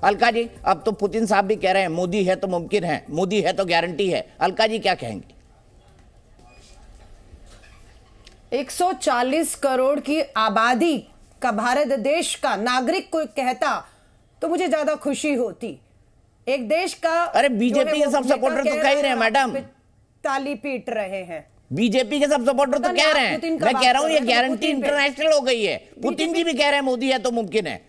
अलका जी, अब तो पुतिन साहब भी कह रहे हैं मोदी है तो मुमकिन है, मोदी है तो गारंटी है। अलका जी क्या कहेंगे? 140 करोड़ की आबादी का भारत देश का नागरिक कोई कहता तो मुझे ज्यादा खुशी होती। एक देश का, अरे बीजेपी के सब सपोर्टर तो कह ही रहे हैं मैडम, ताली पीट रहे हैं। बीजेपी के सब सपोर्टर तो कह रहे हैं, मैं कह रहा हूं ये गारंटी इंटरनेशनल हो गई है। पुतिन जी भी कह रहे हैं मोदी है तो मुमकिन है।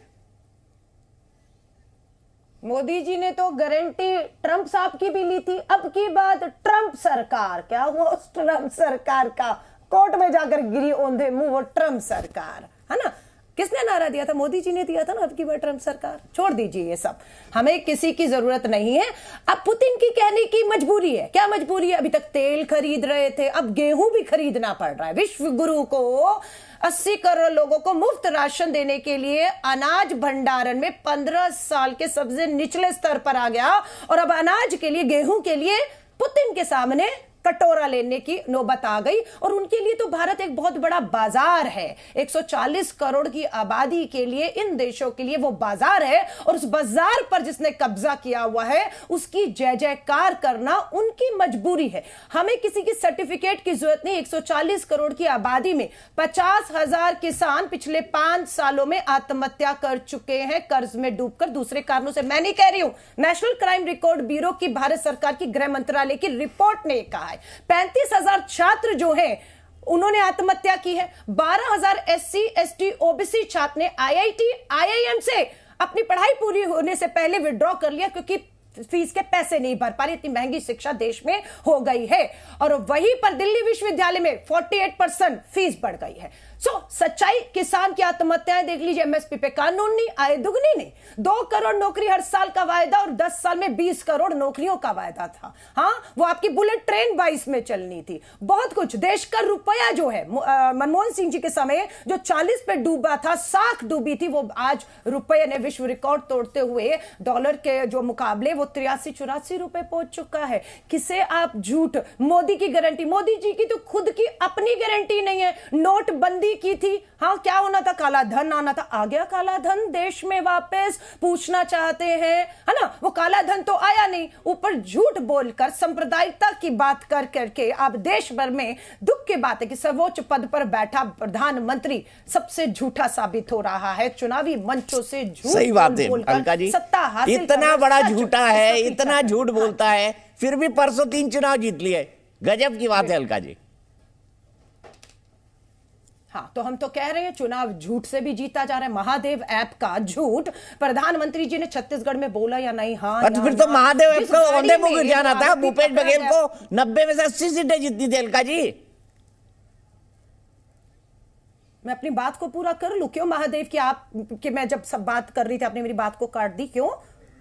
मोदी जी ने तो गारंटी ट्रंप साहब की भी ली थी। अब की बात ट्रंप सरकार, क्या हुआ उस ट्रंप सरकार का? कोर्ट में जाकर गिरी औंधे मुंह वो ट्रंप सरकार, है ना। किसने नारा दिया था? मोदी जी ने दिया था ना, अब की बार ट्रंप सरकार। छोड़ दीजिए ये सब, हमें किसी की जरूरत नहीं है। अब पुतिन की कहने की मजबूरी है। क्या मजबूरी है? अभी तक तेल खरीद रहे थे, अब गेहूं भी खरीदना पड़ रहा है। विश्व गुरु को 80 करोड़ लोगों को मुफ्त राशन देने के लिए अनाज भंडारण में 15 साल के सबसे निचले स्तर पर आ गया, और अब अनाज के लिए, गेहूं के लिए पुतिन के सामने कटोरा लेने की नौबत आ गई। और उनके लिए तो भारत एक बहुत बड़ा बाजार है। 140 करोड़ की आबादी के लिए, इन देशों के लिए वो बाजार है, और उस बाजार पर जिसने कब्जा किया हुआ है उसकी जय जयकार करना उनकी मजबूरी है। हमें किसी की सर्टिफिकेट की जरूरत नहीं। 140 करोड़ की आबादी में 50,000 किसान पिछले 5 सालों में आत्महत्या कर चुके हैं, कर्ज में डूबकर, दूसरे कारणों से। मैं नहीं कह रही हूं, नेशनल क्राइम रिकॉर्ड ब्यूरो की, भारत सरकार की गृह मंत्रालय की रिपोर्ट ने कहा है। 35,000 छात्र जो हैं उन्होंने आत्महत्या की है। 12,000 SC ST OBC छात्र ने IIT IIM से अपनी पढ़ाई पूरी होने से पहले विड्रॉ कर लिया, क्योंकि फीस के पैसे नहीं भर पा रही। इतनी महंगी शिक्षा देश में हो गई है। और वहीं पर दिल्ली विश्वविद्यालय में 48% फीस बढ़ गई है। सच्चाई, किसान की आत्महत्याएं देख लीजिए। MSP पे कानून नहीं, आय दुगनी नहीं। 2 करोड़ नौकरी हर साल का वायदा, और 10 साल में 20 करोड़ नौकरियों का वायदा था। हाँ, वो आपकी बुलेट ट्रेन 22 में चलनी थी। बहुत कुछ। देश का रुपया जो है, मनमोहन सिंह जी के समय जो 40 पे डूबा था, साख डूबी थी, वो आज रुपये ने विश्व रिकॉर्ड तोड़ते हुए डॉलर के जो मुकाबले वो 83-84 रुपए पहुंच चुका है। किसे आप झूठ, मोदी की गारंटी, मोदी जी की तो खुद की अपनी गारंटी नहीं है। नोटबंदी की थी, हाँ, क्या होना था? काला धन आना था। आ गया काला धन देश में वापस? पूछना चाहते हैं, है ना। वो काला धन तो आया नहीं, ऊपर झूठ बोलकर, सांप्रदायिकता की बात कर करके आप देश भर में, दुख की बात है कि सर्वोच्च पद पर बैठा प्रधानमंत्री सबसे झूठा साबित हो रहा है। चुनावी मंचों से झूठ, सही बात है अलका जी, सत्ता हासिल, इतना बड़ा झूठा है, इतना झूठ बोलता है, फिर भी परसों 3 चुनाव जीत लिए। गजब की बात है अलका जी। हाँ, तो हम तो कह रहे हैं चुनाव झूठ से भी जीता जा रहा है। महादेव ऐप का झूठ प्रधानमंत्री जी ने छत्तीसगढ़ में बोला या नहीं? हाँ, फिर तो महादेव ऐप को औंधे मुंह गिर जाना था। भूपेश बघेल को 90 में से 80 सीटें जीतनी थी अलका जी। मैं अपनी बात को पूरा कर लूं। क्यों महादेव की आप कि मैं जब सब बात कर रही थी आपने मेरी बात को काट दी? क्यों?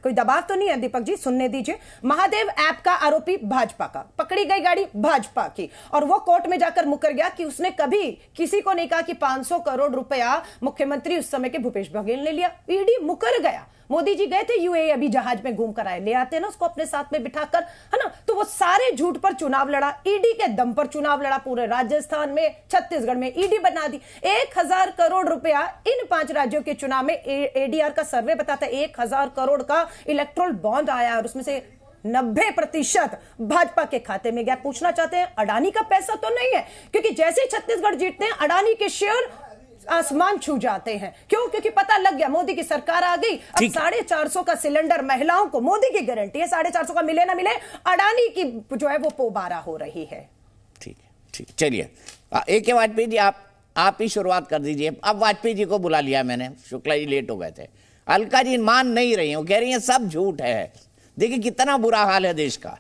कोई दबाव तो नहीं है? दीपक जी सुनने दीजिए। महादेव ऐप का आरोपी भाजपा का, पकड़ी गई गाड़ी भाजपा की, और वो कोर्ट में जाकर मुकर गया कि उसने कभी किसी को नहीं कहा कि 500 करोड़ रुपया मुख्यमंत्री उस समय के भूपेश बघेल ने लिया। ईडी मुकर गया। मोदी जी गए थे UAE, अभी जहाज में घूम कर आए, ले आते ना उसको अपने साथ में बिठाकर, है ना। तो वो सारे झूठ पर चुनाव लड़ा, ईडी के दम पर चुनाव लड़ा। पूरे राजस्थान में, छत्तीसगढ़ में ईडी बना दी। 1000 करोड़ रुपया इन 5 राज्यों के चुनाव में ADR का सर्वे बताता है 1000 करोड़ का इलेक्ट्रोल बॉन्ड आया, और उसमें से 90% भाजपा के खाते में गया। पूछना चाहते हैं अडानी का पैसा तो नहीं है? क्योंकि जैसे छत्तीसगढ़ जीतते हैं अडानी के शेयर आसमान छू जाते हैं। क्यों? क्योंकि पता लग गया मोदी की सरकार आ गई। अब 450 का सिलेंडर महिलाओं को, मोदी की गारंटी है, 450 का मिले ना मिले, अडानी की जो है वो पोबारा हो रही है। ठीक है, ठीक, चलिए AK वाजपेयी जी आप ही शुरुआत कर दीजिए। अब वाजपेयी जी को बुला लिया मैंने, शुक्ला जी लेट हो गए थे। अलका जी मान नहीं रही हूं, कह रही है सब झूठ है। देखिए कितना बुरा हाल है देश का।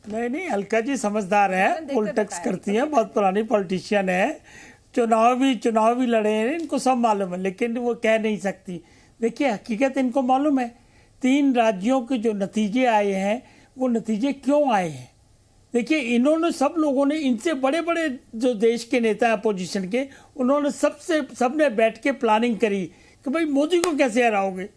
नहीं, अलका जी समझदार है, पॉलिटिक्स करती हैं, बहुत पुरानी पॉलिटिशियन है, चुनाव भी लड़े हैं, इनको सब मालूम है, लेकिन वो कह नहीं सकती। देखिए हकीकत इनको मालूम है। 3 राज्यों के जो नतीजे आए हैं वो नतीजे क्यों आए हैं। देखिए इन्होंने, सब लोगों ने, इनसे बड़े बड़े जो देश के नेता हैं अपोजिशन के, उन्होंने सबने बैठ के प्लानिंग करी कि भाई मोदी को कैसे हराओगे,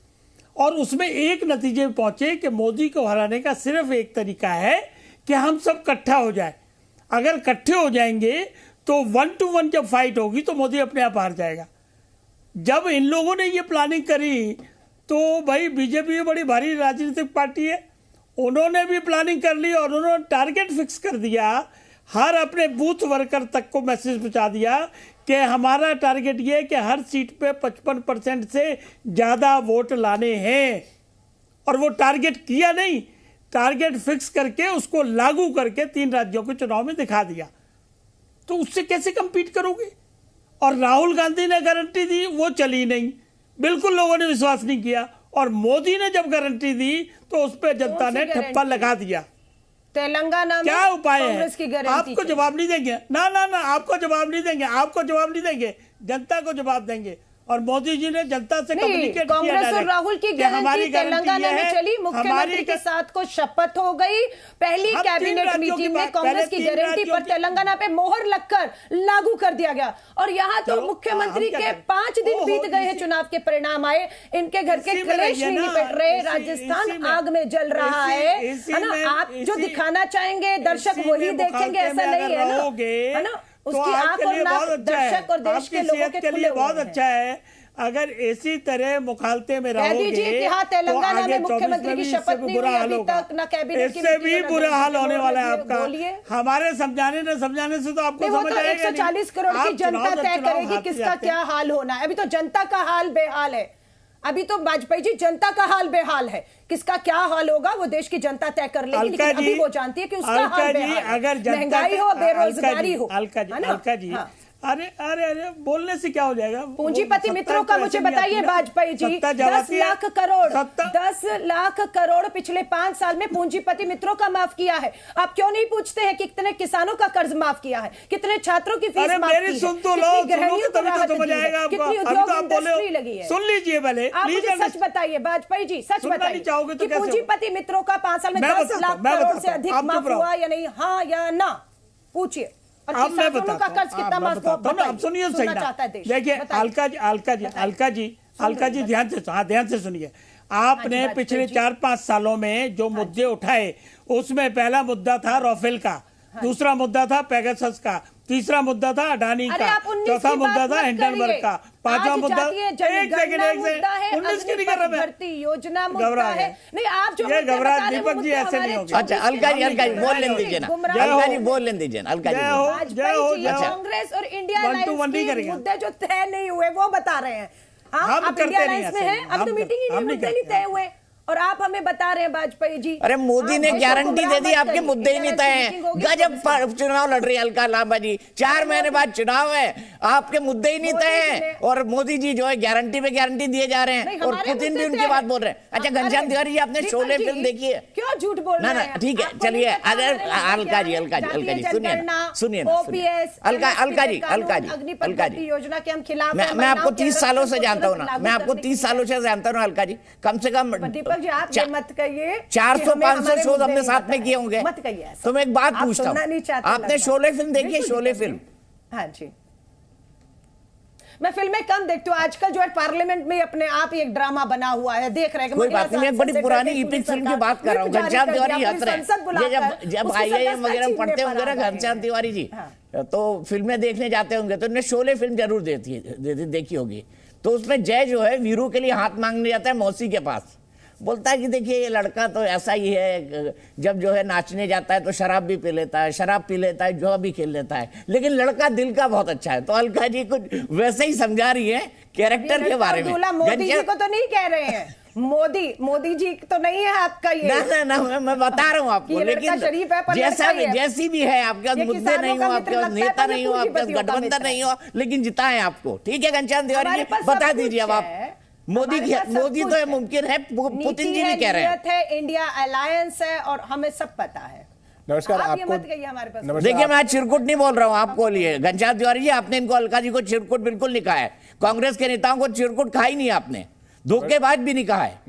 और उसमें एक नतीजे पे पहुंचे कि मोदी को हराने का सिर्फ एक तरीका है कि हम सब इकट्ठा हो जाए। अगर इकट्ठे हो जाएंगे तो 1 to 1 जब फाइट होगी तो मोदी अपने आप हार जाएगा। जब इन लोगों ने ये प्लानिंग करी तो भाई बीजेपी बड़ी भारी राजनीतिक पार्टी है, उन्होंने भी प्लानिंग कर ली और उन्होंने टारगेट फिक्स कर दिया, हर अपने बूथ वर्कर तक को मैसेज पहुंचा दिया कि हमारा टारगेट ये है कि हर सीट पे 55% से ज़्यादा वोट लाने हैं। और वो टारगेट किया नहीं, टारगेट फिक्स करके उसको लागू करके 3 राज्यों के चुनाव में दिखा दिया। तो उससे कैसे कंपीट करोगे? और राहुल गांधी ने गारंटी दी, वो चली नहीं, बिल्कुल लोगों ने विश्वास नहीं किया। और मोदी ने जब गारंटी दी तो उस पर जनता ने ठप्पा लगा दिया। तेलंगाना में क्या उपाय है? कांग्रेस की गारंटी आपको जवाब नहीं देंगे, ना ना ना, आपको जवाब नहीं देंगे, आपको जवाब नहीं देंगे, जनता को जवाब देंगे। और मोदी जी ने जनता से कम्युनिकेट किया, कांग्रेस और राहुल की गारंटी तेलंगाना में चली, मुख्यमंत्री के साथ को शपथ हो गई। पहली कैबिनेट मीटिंग में कांग्रेस की गारंटी पर तेलंगाना पे मोहर लगकर लागू कर दिया गया। और यहाँ तो मुख्यमंत्री के 5 दिन बीत गए हैं, चुनाव के परिणाम आए, इनके घर के कलेश नहीं निपट रहे, राजस्थान आग में जल रहा है ना। आप जो दिखाना चाहेंगे दर्शक वही देखेंगे, ऐसा नहीं है ना। उसकी आंख और नाक दर्शक और देश के लोगों के लिए बहुत अच्छा है। अगर इसी तरह मुखालते में रहोगे तेलंगाना में मुख्यमंत्री की शपथ नहीं हुई अभी तक, ना कैबिनेट की, इससे भी बुरा हाल होने वाला है आपका। हमारे समझाने से तो आपको समझ आएगा। 140 करोड़ की जनता तय करेगी किसका क्या हाल होना है। अभी तो जनता का हाल बेहाल है, अभी तो वाजपेयी जी जनता का हाल बेहाल है, किसका क्या हाल होगा वो देश की जनता तय कर लेगी। लेकिन अभी वो जानती है कि उसका हाल बेहाल है, अगर महंगाई हो, बेरोजगारी हो। अलका जी, अरे अरे अरे, बोलने से क्या हो जाएगा? पूंजीपति मित्रों का मुझे बताइए वाजपेयी जी, 10 लाख करोड़ पिछले 5 साल में पूंजीपति मित्रों का माफ किया है। आप क्यों नहीं पूछते हैं कि कितने किसानों का कर्ज माफ किया है, कितने छात्रों की फीस माफ की है, सुन तो लो, कितनी उद्योग इंडस्ट्री लगी है। सुन लीजिए पहले, आप मुझे सच बताइए वाजपेयी जी, सच बताइए चाहोगे तो पूंजीपति मित्रों का 5 साल में 10 लाख करोड़ से अधिक माफ हुआ या नहीं, हाँ या ना, पूछिए। अब मैं बताता हूँ, आप सुनिए सही ना। देखिए अलका जी ध्यान से सुनिए। आपने पिछले 4-5 सालों में जो मुद्दे उठाए, उसमें पहला मुद्दा था राफेल का, दूसरा मुद्दा था पेगासस का, तीसरा मुद्दा था अडानी का, चौथा मुद्दा था हिंडनबर्ग का, पांचवा मुद्दा, एक सेकंड 19 की नहीं कर रहा मैं, योजना मुद्दा है। नहीं, आप जो घबरा, दीपक जी ऐसे नहीं होगा। अच्छा अलका जी बोल लेने दीजिए ना, अलका जी बोल लेने दीजिए, अलका जी। कांग्रेस और इंडिया अलायंस के मुद्दे जो तय नहीं हुए वो बता रहे हैं। आप इंडिया अलायंस में हैं, अब तो मीटिंग ही नहीं तय हुए और आप हमें बता रहे हैं वाजपेयी जी। अरे मोदी ने गारंटी दे दी, आपके मुद्दे ही नहीं तय हैं। गजब चुनाव लड़ रही है अलका लांबा जी, 4 महीने बाद चुनाव है, आपके मुद्दे ही नहीं तय हैं। और मोदी जी जो है गारंटी पे गारंटी दिए जा रहे हैं, और पुतिन भी उनकी बात बोल रहे हैं। अच्छा घनश्याम तिवारी जी, आपने शोले फिल्म देखी है? क्यों झूठ बोल रहे हैं? ठीक है, चलिए। अगर अलका जी सुनिए अलका जी योजना के हम खिलाफ, मैं आपको 30 सालों से जानता हूँ ना, मैं आपको 30 सालों से जानता हूँ अलका जी, कम से कम जी आप ये मत कहिए 400-500 शोध हमने साथ में किए होंगे। मत कहिए। तो मैं एक बात पूछता हूँ, आपने शोले फिल्म देखी है? शोले फिल्म, हाँ जी, मैं फिल्में कम देखती हूँ। आजकल जो है पार्लियामेंट में अपने आप ही एक ड्रामा बना हुआ है, देख रहे हैं। कोई बात नहीं, मैं बड़ी पुरानी इपिक फिल्म की बात कर रहा हूँ। घनश्याम तिवारी हंस रहे हैं, जब IIM वगैरह पढ़ते होंगे ना घनश्याम तिवारी जी, तो फिल्में देखने जाते होंगे, तो उन्हें शोले फिल्म जरूर देखी होगी। तो उसमें जय जो है वीरू के लिए हाथ मांगने जाता है मौसी के पास, बोलता है कि देखिए ये लड़का तो ऐसा ही है, जब जो है नाचने जाता है तो शराब भी पी लेता है, शराब पी लेता है, जुआ भी खेल लेता है, लेकिन लड़का दिल का बहुत अच्छा है। तो अलका जी कुछ वैसे ही समझा रही है कैरेक्टर के बारे में। मोदी जी को तो नहीं कह रहे हैं, मोदी जी तो नहीं है आपका ये। ना मैं बता रहा हूँ आपको, लेकिन जैसी भी है, आपके मुद्दे नहीं हो, आपके नेता नहीं हो, आपका गठबंधन नहीं हो, लेकिन जिताए आपको। ठीक है घनश्याम तिवारी जी, बता दीजिए अब आप। मोदी तो मुमकिन है, पुतिन जी नहीं कह रहे हैं। इंडिया अलायंस है और हमें सब पता है। नमस्कार, आप ये मत कहिए हमारे पास। देखिए मैं चिरकुट नहीं बोल रहा हूँ आपको लिए, घनश्याम तिवारी जी आपने इनको, अलका जी को चिरकुट बिल्कुल नहीं कहा है, कांग्रेस के नेताओं को चिरकुट कहा ही नहीं आपने, धोखेबाज भी नहीं कहा है।